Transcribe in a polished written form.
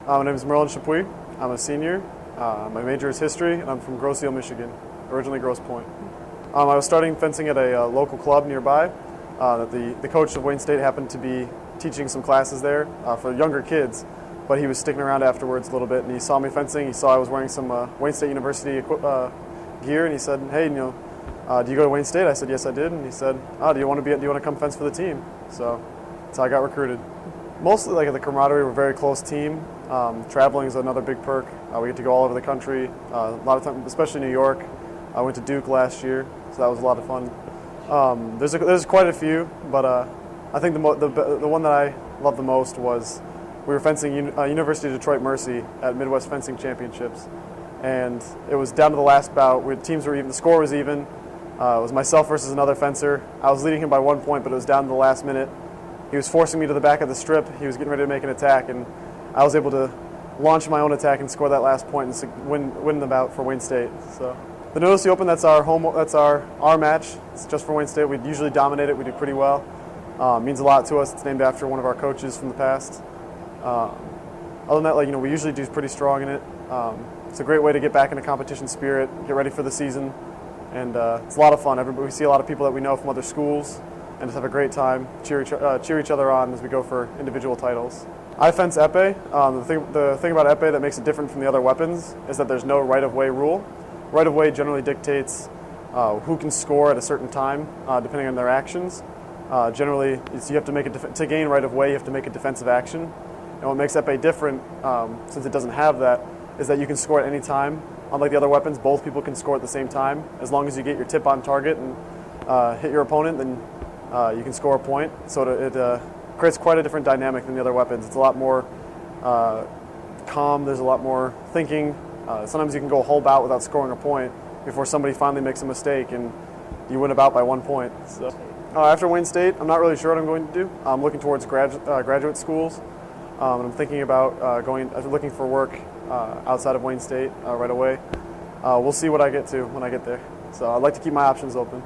My name is Merlin Chappuis. I'm a senior. My major is history, and I'm from Grosse Ile, Michigan, originally Grosse Pointe. I was starting fencing at a local club nearby. The coach of Wayne State happened to be teaching some classes there for younger kids, but he was sticking around afterwards a little bit, and he saw me fencing. He saw I was wearing some Wayne State University gear, and he said, "Hey, do you go to Wayne State?" I said, "Yes, I did." And he said, "Do you want to come fence for the team?" So that's how I got recruited. Mostly like the camaraderie. We're a very close team. Traveling is another big perk. We get to go all over the country. A lot of time, especially New York. I went to Duke last year, so that was a lot of fun. There's quite a few, but I think the one that I loved the most was we were fencing University of Detroit Mercy at Midwest Fencing Championships, and it was down to the last bout. Teams were even. The score was even. It was myself versus another fencer. I was leading him by 1 point, but it was down to the last minute. He was forcing me to the back of the strip. He was getting ready to make an attack, and I was able to launch my own attack and score that last point and win the bout for Wayne State. So the Notice Open, that's our match. It's just for Wayne State. We usually dominate it. We do pretty well. It means a lot to us. It's named after one of our coaches from the past. Other than that, we usually do pretty strong in it. It's a great way to get back into competition spirit, get ready for the season, and it's a lot of fun. We see a lot of people that we know from other schools, and just have a great time, cheer each other on as we go for individual titles. I fence épée. The thing about épée that makes it different from the other weapons is that there's no right-of-way rule. Right-of-way generally dictates who can score at a certain time, depending on their actions. Generally, you have to to gain right-of-way, you have to make a defensive action. And what makes épée different, since it doesn't have that, is that you can score at any time. Unlike the other weapons, both people can score at the same time. As long as you get your tip on target and hit your opponent, then you can score a point. So it creates quite a different dynamic than the other weapons. It's a lot more calm. There's a lot more thinking. Sometimes you can go a whole bout without scoring a point before somebody finally makes a mistake and you win a bout by 1 point. So after Wayne State, I'm not really sure what I'm going to do. I'm looking towards graduate schools. And I'm thinking about looking for work outside of Wayne State right away. We'll see what I get to when I get there. So I'd like to keep my options open.